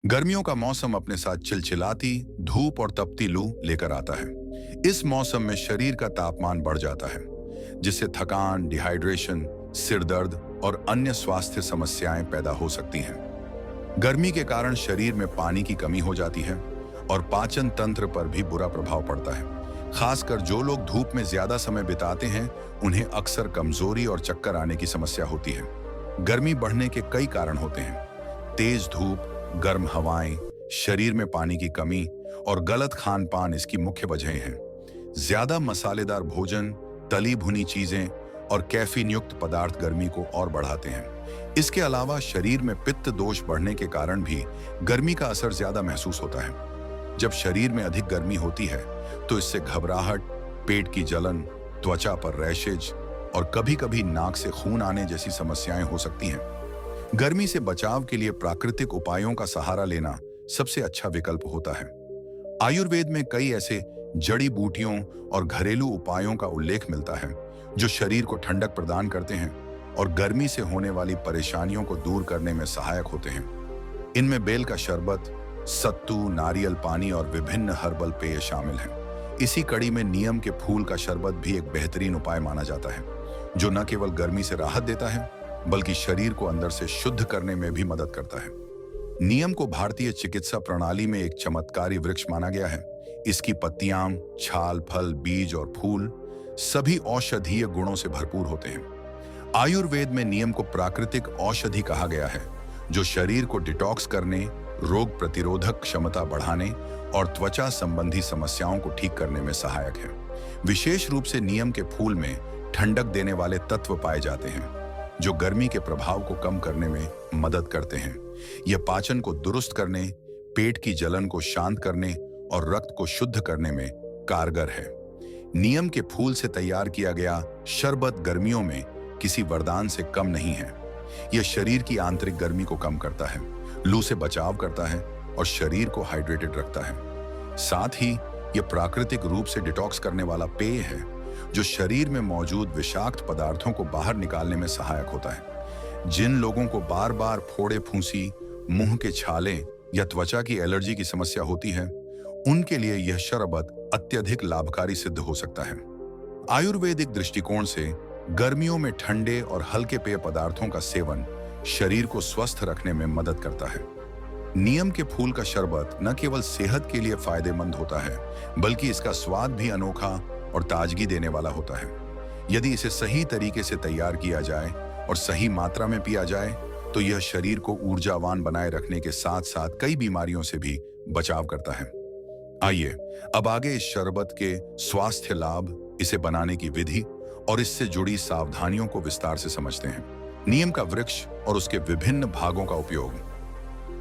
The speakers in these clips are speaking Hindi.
गर्मियों का मौसम अपने साथ चिलचिलाती धूप और तपती लू लेकर आता है। इस मौसम में शरीर का तापमान बढ़ जाता है, जिससे थकान, डिहाइड्रेशन, सिर दर्द और अन्य स्वास्थ्य समस्याएं पैदा हो सकती हैं। गर्मी के कारण शरीर में पानी की कमी हो जाती है और पाचन तंत्र पर भी बुरा प्रभाव पड़ता है। खासकर जो लोग धूप में ज्यादा समय बिताते हैं, उन्हें अक्सर कमजोरी और चक्कर आने की समस्या होती है। गर्मी बढ़ने के कई कारण होते हैं। तेज धूप, गर्म हवाएं, शरीर में पानी की कमी और गलत खान पान इसकी मुख्य वजहें हैं। ज्यादा मसालेदार भोजन, तली भुनी चीजें और कैफीन युक्त पदार्थ गर्मी को और बढ़ाते हैं। इसके अलावा शरीर में पित्त दोष बढ़ने के कारण भी गर्मी का असर ज्यादा महसूस होता है। जब शरीर में अधिक गर्मी होती है तो इससे घबराहट, पेट की जलन, त्वचा पर रैशेज और कभी-कभी नाक से खून आने जैसी समस्याएं हो सकती हैं। गर्मी से बचाव के लिए प्राकृतिक उपायों का सहारा लेना सबसे अच्छा विकल्प होता है। आयुर्वेद में कई ऐसे जड़ी बूटियों और घरेलू उपायों का उल्लेख मिलता है जो शरीर को ठंडक प्रदान करते हैं और गर्मी से होने वाली परेशानियों को दूर करने में सहायक होते हैं। इनमें बेल का शरबत, सत्तू, नारियल पानी और विभिन्न हर्बल पेय शामिल हैं। इसी कड़ी में नीम के फूल का शरबत भी एक बेहतरीन उपाय माना जाता है, जो न केवल गर्मी से राहत देता है बल्कि शरीर को अंदर से शुद्ध करने में भी मदद करता है। नीम को भारतीय चिकित्सा प्रणाली में एक चमत्कारी वृक्ष माना गया है। इसकी पत्तियां, छाल, फल, बीज और फूल सभी औषधीय गुणों से भरपूर होते हैं। आयुर्वेद में नीम को प्राकृतिक औषधि कहा गया है, जो शरीर को डिटॉक्स करने, रोग प्रतिरोधक क्षमता बढ़ाने और त्वचा संबंधी समस्याओं को ठीक करने में सहायक है। विशेष रूप से नीम के फूल में ठंडक देने वाले तत्व पाए जाते हैं, जो गर्मी के प्रभाव को कम करने में मदद करते हैं। यह पाचन को दुरुस्त करने, पेट की जलन को शांत करने और रक्त को शुद्ध करने में कारगर है। नीम के फूल से तैयार किया गया शरबत गर्मियों में किसी वरदान से कम नहीं है। यह शरीर की आंतरिक गर्मी को कम करता है, लू से बचाव करता है और शरीर को हाइड्रेटेड रखता है। साथ ही यह प्राकृतिक रूप से डिटॉक्स करने वाला पेय है, जो शरीर में मौजूद विषाक्त पदार्थों को बाहर निकालने में सहायक होता है। जिन लोगों को बार बार फोड़े, फूंसी, मुंह के छाले या त्वचा की एलर्जी की समस्या होती है, उनके लिए यह शरबत अत्यधिक लाभकारी सिद्ध हो सकता है। आयुर्वेदिक दृष्टिकोण से गर्मियों में ठंडे और हल्के पेय पदार्थों का सेवन शरीर को स्वस्थ रखने में मदद करता है। नीम के फूल का शरबत न केवल सेहत के लिए फायदेमंद होता है, बल्कि इसका स्वाद भी अनोखा और ताजगी देने वाला होता है। यदि इसे सही तरीके से तैयार किया जाए और सही मात्रा में पिया जाए, तो यह शरीर को ऊर्जावान बनाए रखने के साथ साथ कई बीमारियों से भी बचाव करता है। आइए अब आगे इस शरबत के स्वास्थ्य लाभ, इसे बनाने की विधि और इससे जुड़ी सावधानियों को विस्तार से समझते हैं। नीम का वृक्ष और उसके विभिन्न भागों का उपयोग।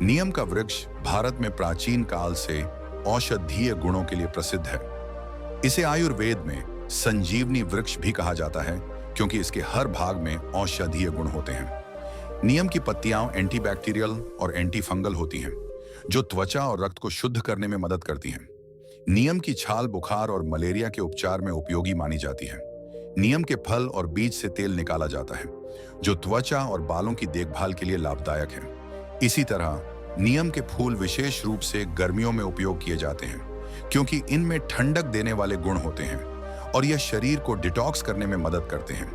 नीम का वृक्ष भारत में प्राचीन काल से औषधीय गुणों के लिए प्रसिद्ध है। इसे आयुर्वेद में संजीवनी वृक्ष भी कहा जाता है, क्योंकि इसके हर भाग में औषधीय गुण होते हैं। नीम की पत्तियां एंटीबैक्टीरियल और एंटी फंगल होती हैं, जो त्वचा और रक्त को शुद्ध करने में मदद करती हैं। नीम की छाल बुखार और मलेरिया के उपचार में उपयोगी मानी जाती है। नीम के फल और बीज से तेल निकाला जाता है, जो त्वचा और बालों की देखभाल के लिए लाभदायक है। इसी तरह नीम के फूल विशेष रूप से गर्मियों में उपयोग किए जाते हैं, क्योंकि इनमें ठंडक देने वाले गुण होते हैं और यह शरीर को डिटॉक्स करने में मदद करते हैं।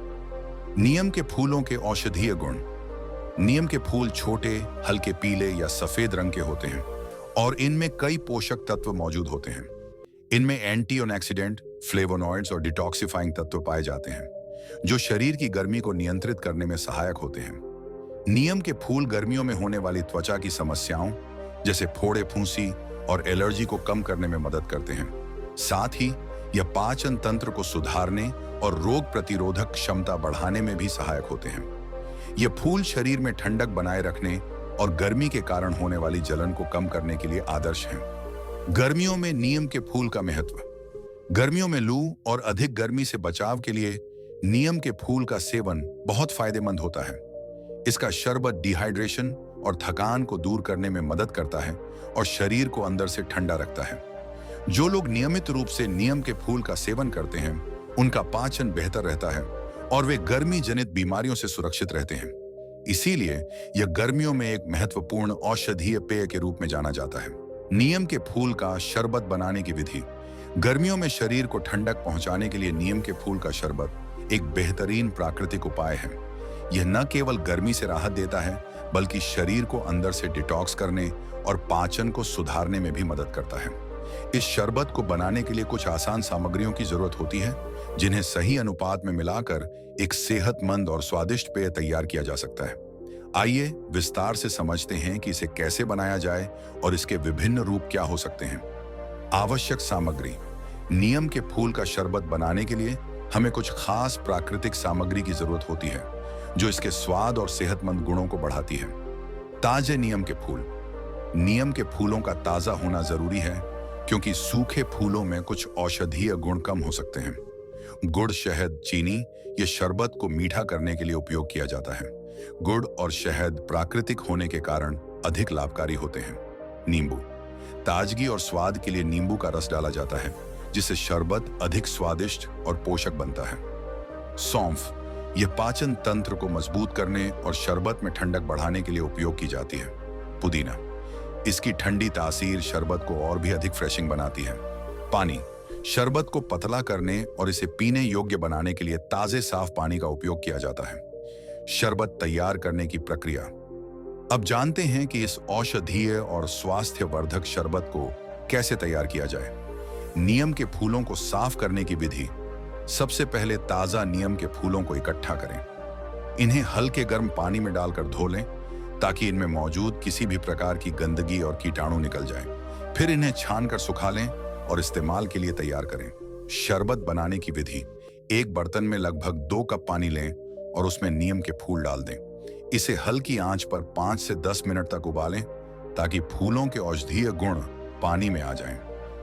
नीम के फूलों के औषधीय गुण। नीम के फूल छोटे, हल्के पीले या सफेद रंग के होते हैं और इनमें कई पोषक तत्व मौजूद होते हैं। इनमें एंटीऑक्सीडेंट, फ्लेवोनॉइड्स और डिटॉक्सिफाइंग तत्व पाए जाते हैं, जो शरीर की गर्मी को नियंत्रित करने में सहायक होते हैं। नीम के फूल गर्मियों में होने वाली त्वचा की समस्याओं जैसे फोड़े, फूंसी और एलर्जी को कम करने में मदद करते हैं। साथ ही यह पाचन तंत्र को सुधारने और रोग प्रतिरोधक क्षमता बढ़ाने में भी सहायक होते हैं। ये फूल शरीर में ठंडक बनाए रखने और गर्मी के कारण होने वाली जलन को कम करने के लिए आदर्श हैं। गर्मियों में नीम के फूल का महत्व। गर्मियों में लू और अधिक गर्मी से बचाव के लिए नीम के फूल का सेवन बहुत फायदेमंद होता है। इसका शरबत डिहाइड्रेशन और थकान को दूर करने में मदद करता है और शरीर को अंदर से ठंडा रखता है। जो लोग नियमित रूप से नीम के फूल का सेवन करते हैं, उनका पाचन बेहतर रहता है और वे गर्मी जनित बीमारियों से सुरक्षित रहते हैं। इसीलिए यह गर्मियों में एक महत्वपूर्ण औषधीय पेय के रूप में जाना जाता है। नीम के फूल का शरबत बनाने की विधि। गर्मियों में शरीर को ठंडक पहुंचाने के लिए नीम के फूल का शरबत एक बेहतरीन प्राकृतिक उपाय है। यह न केवल गर्मी से राहत देता है, बल्कि शरीर को अंदर से डिटॉक्स करने और पाचन को सुधारने में भी मदद करता है। इस शरबत को बनाने के लिए कुछ आसान सामग्रियों की जरूरत होती है, जिन्हें सही अनुपात में मिलाकर एक सेहतमंद और स्वादिष्ट पेय तैयार किया जा सकता है। आइए विस्तार से समझते हैं कि इसे कैसे बनाया जाए और इसके विभिन्न रूप क्या हो सकते हैं। आवश्यक सामग्री। नीम के फूल का शरबत बनाने के लिए हमें कुछ खास प्राकृतिक सामग्री की जरूरत होती है, जो इसके स्वाद और सेहतमंद गुणों को बढ़ाती है। ताजे नीम के फूल। नीम के फूलों का ताजा होना जरूरी है, क्योंकि सूखे फूलों में कुछ औषधीय गुण कम हो सकते हैं। गुड़, शहद, चीनी ये शरबत को मीठा करने के लिए उपयोग किया जाता है। गुड़ और शहद प्राकृतिक होने के कारण अधिक लाभकारी होते हैं। नींबू। ताजगी और स्वाद के लिए नींबू का रस डाला जाता है, जिससे शरबत अधिक स्वादिष्ट और पोषक बनता है। सौंफ। यह पाचन तंत्र को मजबूत करने और शरबत में ठंडक बढ़ाने के लिए उपयोग की जाती है। पुदीना। इसकी ठंडी तासीर शरबत को और भी अधिक फ्रेशिंग बनाती है। पानी। शरबत को पतला करने और इसे पीने योग्य बनाने के लिए ताजे साफ पानी का उपयोग किया जाता है। शरबत तैयार करने की प्रक्रिया। अब जानते हैं कि इस औषधीय और स्वास्थ्यवर्धक शरबत को कैसे तैयार किया जाए। नीम के फूलों को साफ करने की विधि। सबसे पहले ताजा नीम के फूलों को इकट्ठा करें। इन्हें हल्के गर्म पानी में डालकर धो लें, ताकि इनमें मौजूद किसी भी प्रकार की गंदगी और कीटाणु निकल जाए। फिर इन्हें छानकर सुखा लें और इस्तेमाल के लिए तैयार करें। शरबत बनाने की विधि। एक बर्तन में लगभग 2 कप पानी लें और उसमें नीम के फूल डाल दें। इसे हल्की आंच पर 5 से 10 मिनट तक उबालें, ताकि फूलों के औषधीय गुण पानी में आ जाएं।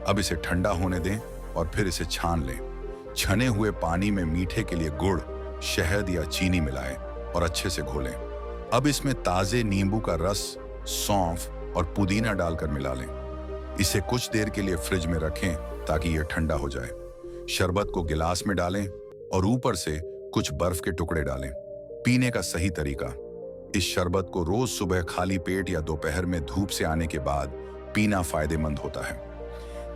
अब इसे ठंडा होने दें और फिर इसे छान लें। छने हुए पानी में मीठे के लिए गुड़, शहद या चीनी मिलाएं और अच्छे से घोलें। अब इसमें ताजे नींबू का रस, सौंफ और पुदीना डालकर मिला लें। इसे कुछ देर के लिए फ्रिज में रखें, ताकि यह ठंडा हो जाए। शरबत को गिलास में डालें और ऊपर से कुछ बर्फ के टुकड़े डालें। पीने का सही तरीका। इस शरबत को रोज सुबह खाली पेट या दोपहर में धूप से आने के बाद पीना फायदेमंद होता है।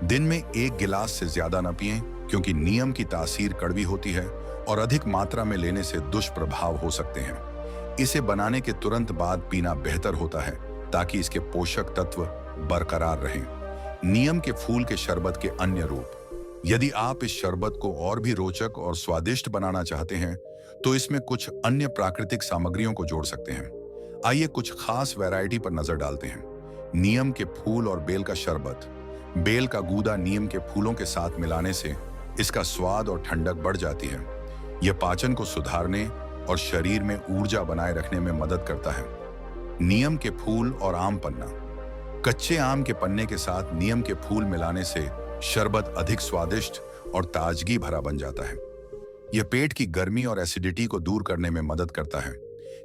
दिन में 1 गिलास से ज्यादा न पिएं, क्योंकि नीम की तासीर कड़वी होती है और अधिक मात्रा में लेने से दुष्प्रभाव हो सकते हैं। इसे बनाने के तुरंत बाद पीना बेहतर होता है, ताकि इसके पोषक तत्व बरकरार रहें। नीम के फूल के शरबत के अन्य रूप। यदि आप इस शरबत को और भी रोचक और स्वादिष्ट बनाना चाहते हैं, तो इसमें कुछ अन्य प्राकृतिक सामग्रियों को जोड़ सकते हैं। आइए कुछ खास वैरायटी पर नजर डालते हैं। नीम के फूल और बेल का शरबत। बेल का गूदा नीम के फूलों के साथ मिलाने से इसका स्वाद और ठंडक बढ़ जाती है। यह पाचन को सुधारने और शरीर में ऊर्जा बनाए रखने में मदद करता है। नीम के फूल और आम पन्ना। कच्चे आम के पन्ने के साथ नीम के फूल मिलाने से शरबत अधिक स्वादिष्ट और ताजगी भरा बन जाता है। यह पेट की गर्मी और एसिडिटी को दूर करने में मदद करता है।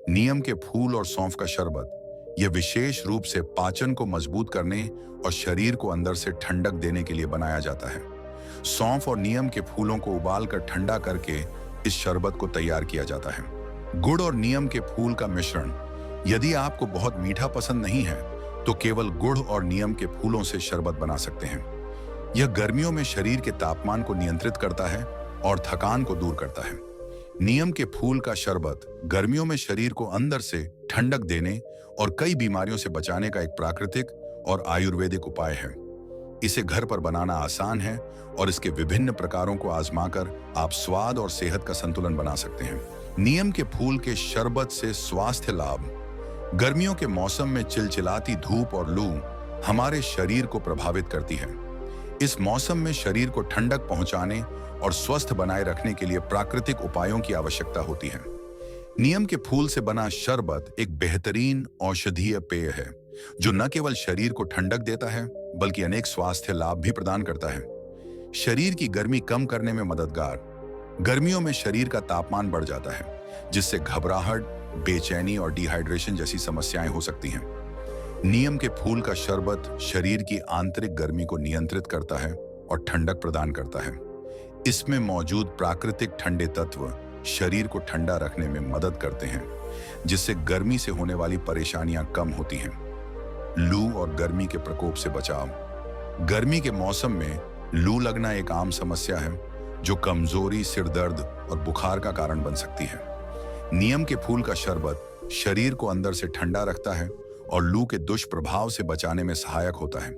नीम के फूल और सौंफ का शरबत। यह विशेष रूप से पाचन को मजबूत करने और शरीर को अंदर से ठंडक देने के लिए बनाया जाता है। सौंफ और नीम के फूलों को उबालकर ठंडा करके इस शरबत को तैयार किया जाता है। गुड़ और नीम के फूल का मिश्रण। यदि आपको बहुत मीठा पसंद नहीं है, तो केवल गुड़ और नीम के फूलों से शरबत बना सकते हैं। यह गर्मियों में शरीर के तापमान को नियंत्रित करता है और थकान को दूर करता है। नीम के फूल का शरबत गर्मियों में शरीर को अंदर से ठंडक देने और कई बीमारियों से बचाने का एक प्राकृतिक और आयुर्वेदिक उपाय है। इसे घर पर बनाना आसान है और इसके विभिन्न प्रकारों को आजमाकर आप स्वाद और सेहत का संतुलन बना सकते हैं। नीम के फूल के शरबत से स्वास्थ्य लाभ। गर्मियों के मौसम में चिलचिलाती धूप और लू हमारे शरीर को प्रभावित करती है। इस मौसम में शरीर को ठंडक पहुंचाने और स्वस्थ बनाए रखने के लिए प्राकृतिक उपायों की आवश्यकता होती है। नीम के फूल से बना शरबत एक बेहतरीन औषधीय पेय है, जो न केवल शरीर को ठंडक देता है, बल्कि अनेक स्वास्थ्य लाभ भी प्रदान करता है। शरीर की गर्मी कम करने में मददगार। गर्मियों में शरीर का तापमान बढ़ जाता है, जिससे घबराहट, बेचैनी और डिहाइड्रेशन जैसी समस्याएं हो सकती हैं। नीम के फूल का शरबत शरीर की आंतरिक गर्मी को नियंत्रित करता है और ठंडक प्रदान करता है। इसमें मौजूद प्राकृतिक ठंडे तत्व शरीर को ठंडा रखने में मदद करते हैं जिससे गर्मी से होने वाली परेशानियां कम होती हैं। लू और गर्मी के प्रकोप से बचाव। गर्मी के मौसम में लू लगना एक आम समस्या है जो कमजोरी, सिर दर्द और बुखार का कारण बन सकती है। नीम के फूल का शरबत शरीर को अंदर से ठंडा रखता है और लू के दुष्प्रभाव से बचाने में सहायक होता है।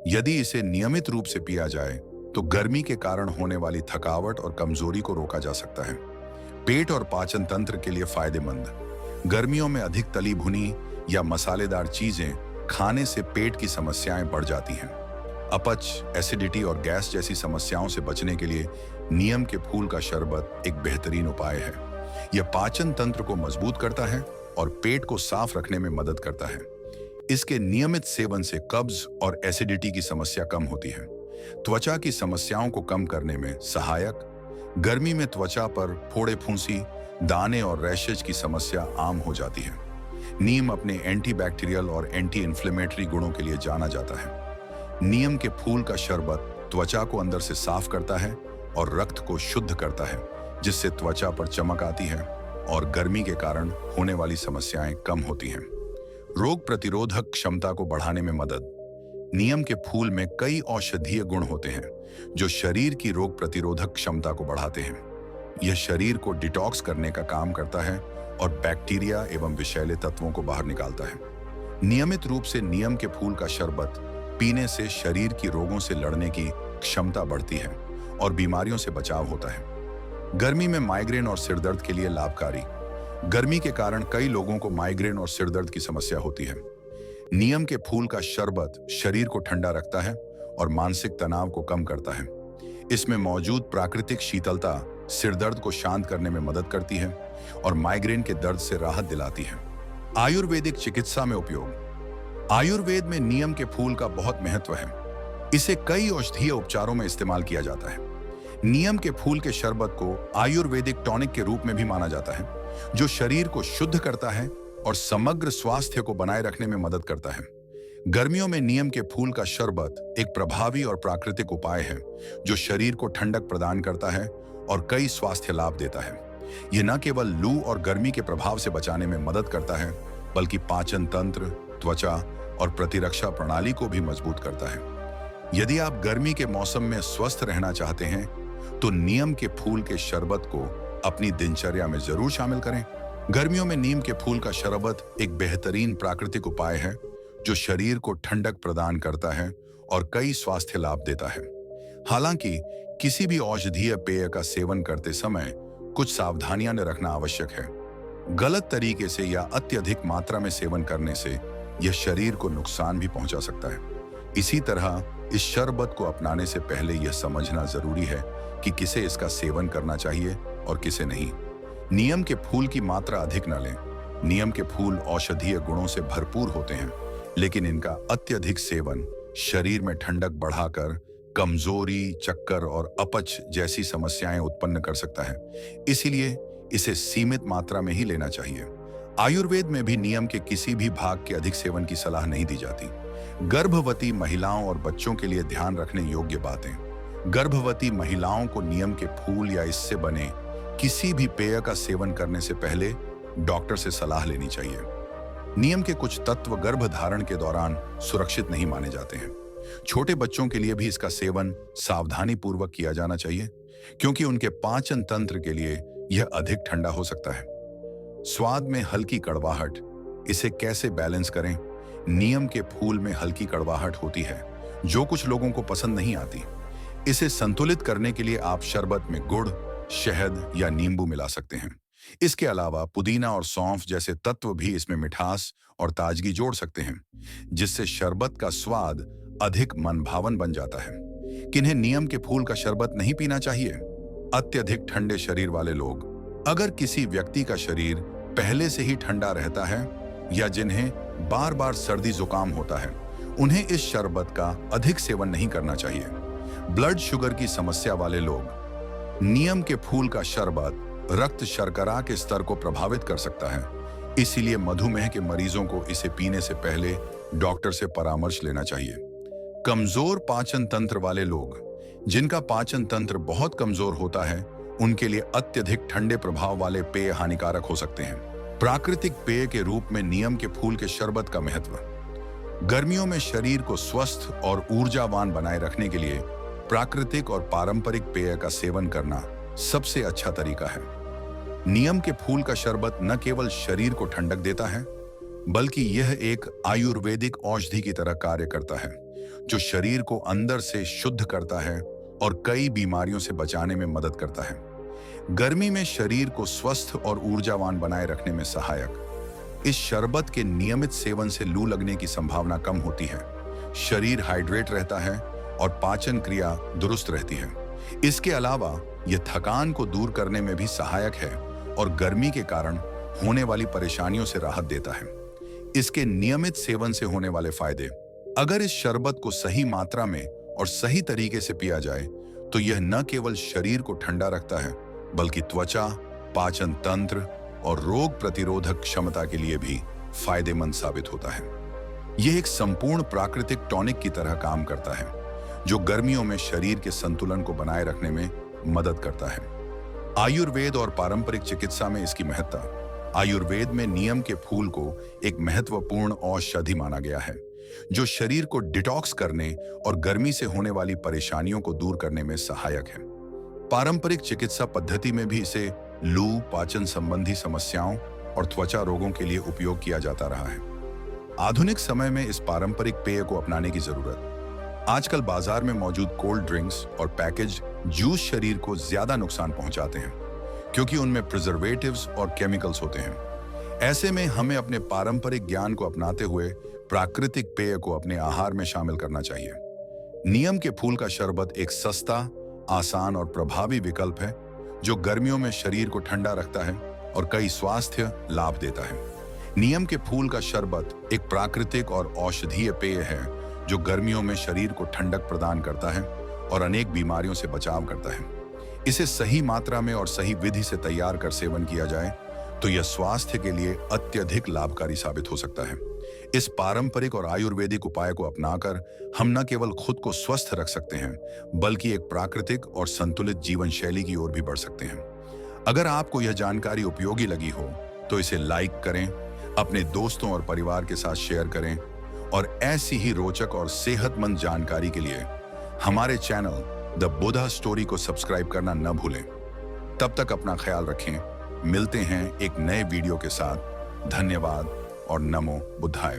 यदि इसे नियमित रूप से पिया जाए तो गर्मी के कारण होने वाली थकावट और कमजोरी को रोका जा सकता है। पेट और पाचन तंत्र के लिए फायदेमंद। गर्मियों में अधिक तली भुनी या मसालेदार चीजें खाने से पेट की समस्याएं बढ़ जाती हैं। अपच, एसिडिटी और गैस जैसी समस्याओं से बचने के लिए नीम के फूल का शरबत एक बेहतरीन उपाय है। यह पाचन तंत्र को मजबूत करता है और पेट को साफ रखने में मदद करता है। इसके नियमित सेवन से कब्ज और एसिडिटी की समस्या कम होती है। त्वचा की समस्याओं को कम करने में सहायक। गर्मी में त्वचा पर फोड़े, फुंसी, दाने और रैशेज की समस्या आम हो जाती है। नीम अपने एंटीबैक्टीरियल और एंटी इन्फ्लेमेटरी गुणों के लिए जाना जाता है। नीम के फूल का शरबत त्वचा को अंदर से साफ करता है और रक्त को शुद्ध करता है, जिससे त्वचा पर चमक आती है और गर्मी के कारण होने वाली समस्याएं कम होती हैं। रोग प्रतिरोधक क्षमता को बढ़ाने में मदद। नीम के फूल में कई औषधीय गुण होते हैं जो शरीर की रोग प्रतिरोधक क्षमता को बढ़ाते हैं। यह शरीर को डिटॉक्स करने का काम करता है और बैक्टीरिया एवं विषैले तत्वों को बाहर निकालता है। नियमित रूप से नीम के फूल का शरबत पीने से शरीर की रोगों से लड़ने की क्षमता बढ़ती है और बीमारियों से बचाव होता है। गर्मी में माइग्रेन और सिरदर्द के लिए लाभकारी। गर्मी के कारण कई लोगों को माइग्रेन और सिरदर्द की समस्या होती है। नीम के फूल का शरबत शरीर को ठंडा रखता है और मानसिक तनाव को कम करता है। इसमें मौजूद प्राकृतिक शीतलता सिरदर्द को शांत करने में मदद करती है और माइग्रेन के दर्द से राहत दिलाती है। आयुर्वेदिक चिकित्सा में उपयोग। आयुर्वेद में नीम के फूल का बहुत महत्व है। इसे कई औषधीय उपचारों में इस्तेमाल किया जाता है। नीम के फूल के शरबत को आयुर्वेदिक टॉनिक के रूप में भी माना जाता है, जो शरीर को शुद्ध करता है और समग्र स्वास्थ्य को बनाए रखने में मदद करता है। गर्मियों में नीम के फूल का शरबत एक प्रभावी और प्राकृतिक उपाय है जो शरीर को ठंडक प्रदान करता है और कई स्वास्थ्य लाभ देता है। यह न केवल लू और गर्मी के प्रभाव से बचाने में मदद करता है, बल्कि पाचन तंत्र, त्वचा और प्रतिरक्षा प्रणाली को भी मजबूत करता है। यदि आप गर्मी के मौसम में स्वस्थ रहना चाहते हैं तो नीम के फूल के शरबत को अपनी दिनचर्या में जरूर शामिल करें। गर्मियों में नीम के फूल का शरबत एक बेहतरीन प्राकृतिक उपाय है जो शरीर को ठंडक प्रदान करता है और कई स्वास्थ्य लाभ देता है। हालांकि किसी भी औषधीय पेय का सेवन करते समय कुछ सावधानियां रखना आवश्यक है। गलत तरीके से या अत्यधिक मात्रा में सेवन करने से यह शरीर को नुकसान भी पहुंचा सकता है। इसी तरह इस शरबत को अपनाने से पहले यह समझना जरूरी है कि किसे इसका सेवन करना चाहिए और किसे नहीं। नीम के फूल की मात्रा अधिक न लें। नीम के फूल औषधीय गुणों से भरपूर होते हैं, लेकिन इनका अत्यधिक सेवन शरीर में ठंडक बढ़ाकर कमजोरी, चक्कर और अपच जैसी समस्याएं उत्पन्न कर सकता है। इसीलिए इसे सीमित मात्रा में ही लेना चाहिए। आयुर्वेद में भी नीम के किसी भी भाग के अधिक सेवन की सलाह नहीं दी जाती। गर्भवती महिलाओं और बच्चों के लिए ध्यान रखने योग्य बातें। गर्भवती महिलाओं को नीम के फूल या इससे बने किसी भी पेय का सेवन करने से पहले डॉक्टर से सलाह लेनी चाहिए। नीम के कुछ तत्व गर्भधारण के दौरान सुरक्षित नहीं माने जाते हैं। छोटे बच्चों के लिए भी इसका सेवन सावधानी पूर्वक किया जाना चाहिए, क्योंकि उनके पाचन तंत्र के लिए यह अधिक ठंडा हो सकता है। स्वाद में हल्की कड़वाहट, इसे कैसे बैलेंस करें? नीम के फूल में हल्की कड़वाहट होती है जो कुछ लोगों को पसंद नहीं आती। इसे संतुलित करने के लिए आप शरबत में गुड़, शहद या नींबू मिला सकते हैं। इसके अलावा पुदीना और सौंफ जैसे तत्व भी इसमें मिठास और ताजगी जोड़ सकते हैं, जिससे शरबत का स्वाद अधिक मनभावन बन जाता है। किन्हें नीम के फूल का शरबत नहीं पीना चाहिए? अत्यधिक ठंडे शरीर वाले लोग। अगर किसी व्यक्ति का शरीर पहले से ही ठंडा रहता है या जिन्हें बार बार सर्दी जुकाम होता है, उन्हें इस शरबत का अधिक सेवन नहीं करना चाहिए। ब्लड शुगर की समस्या वाले लोग। नीम के फूल का शरबत रक्त शर्करा के स्तर को प्रभावित कर सकता है, इसीलिए मधुमेह के मरीजों को इसे पीने से पहले डॉक्टर से परामर्श लेना चाहिए। कमजोर पाचन तंत्र वाले लोग। जिनका पाचन तंत्र बहुत कमजोर होता है, उनके लिए अत्यधिक ठंडे प्रभाव वाले पेय हानिकारक हो सकते हैं। प्राकृतिक पेय के रूप में नीम के फूल के शरबत का महत्व। गर्मियों में शरीर को स्वस्थ और ऊर्जावान बनाए रखने के लिए प्राकृतिक और पारंपरिक पेय का सेवन करना सबसे अच्छा तरीका है। नीम के फूल का शरबत न केवल शरीर को ठंडक देता है, बल्कि यह एक आयुर्वेदिक औषधि की तरह कार्य करता है, जो शरीर को अंदर से शुद्ध करता है और कई बीमारियों से बचाने में मदद करता है। गर्मी में शरीर को स्वस्थ और ऊर्जावान बनाए रखने में सहायक इस शरबत के नियमित सेवन से लू लगने की संभावना कम होती है, शरीर हाइड्रेट रहता है और पाचन क्रिया दुरुस्त रहती है। इसके अलावा यह थकान को दूर करने में भी सहायक है और गर्मी के कारण होने वाली परेशानियों से राहत देता है। इसके नियमित सेवन से होने वाले फायदे। अगर इस शरबत को सही मात्रा में और सही तरीके से पिया जाए तो यह न केवल शरीर को ठंडा रखता है, बल्कि त्वचा, पाचन तंत्र और रोग प्रतिरोधक क्षमता के लिए भी फायदेमंद साबित होता है। यह एक संपूर्ण प्राकृतिक टॉनिक की तरह काम करता है, जो गर्मियों में शरीर के संतुलन को बनाए रखने में मदद करता है। आयुर्वेद और पारंपरिक चिकित्सा में इसकी महत्ता। आयुर्वेद में नीम के फूल को एक महत्वपूर्ण औषधि माना गया है, जो शरीर को डिटॉक्स करने और गर्मी से होने वाली परेशानियों को दूर करने में सहायक है। पारंपरिक चिकित्सा पद्धति में भी इसे लू, पाचन संबंधी समस्याओं और त्वचा रोगों के लिए उपयोग किया जाता रहा है। आधुनिक समय में इस पारंपरिक पेय को अपनाने की जरूरत। आजकल बाजार में मौजूद कोल्ड ड्रिंक्स और पैकेज जूस शरीर को ज्यादा नुकसान पहुंचाते हैं, क्योंकि उनमें प्रिजर्वेटिव्स और केमिकल्स होते हैं। ऐसे में हमें अपने पारंपरिक ज्ञान को अपनाते हुए प्राकृतिक पेय को अपने आहार में शामिल करना चाहिए। नीम के फूल का शरबत एक सस्ता, आसान और प्रभावी विकल्प है, जो गर्मियों में शरीर को ठंडा रखता है और कई स्वास्थ्य लाभ देता है। नीम के फूल का शरबत एक प्राकृतिक और औषधीय पेय है, जो गर्मियों में शरीर को ठंडक प्रदान करता है और अनेक बीमारियों से बचाव करता है। इसे सही मात्रा में और सही विधि से तैयार कर सेवन किया जाए तो यह स्वास्थ्य के लिए अत्यधिक लाभकारी साबित हो सकता है। इस पारंपरिक और आयुर्वेदिक उपाय को अपनाकर हम न केवल खुद को स्वस्थ रख सकते हैं, बल्कि एक प्राकृतिक और संतुलित जीवन शैली की ओर भी बढ़ सकते हैं। अगर आपको यह जानकारी उपयोगी लगी हो तो इसे लाइक करें, अपने दोस्तों और परिवार के साथ शेयर करें और ऐसी ही रोचक और सेहतमंद जानकारी के लिए हमारे चैनल द बुधा स्टोरी को सब्सक्राइब करना न भूलें। तब तक अपना ख्याल रखें। मिलते हैं एक नए वीडियो के साथ। धन्यवाद और नमो बुद्धाय।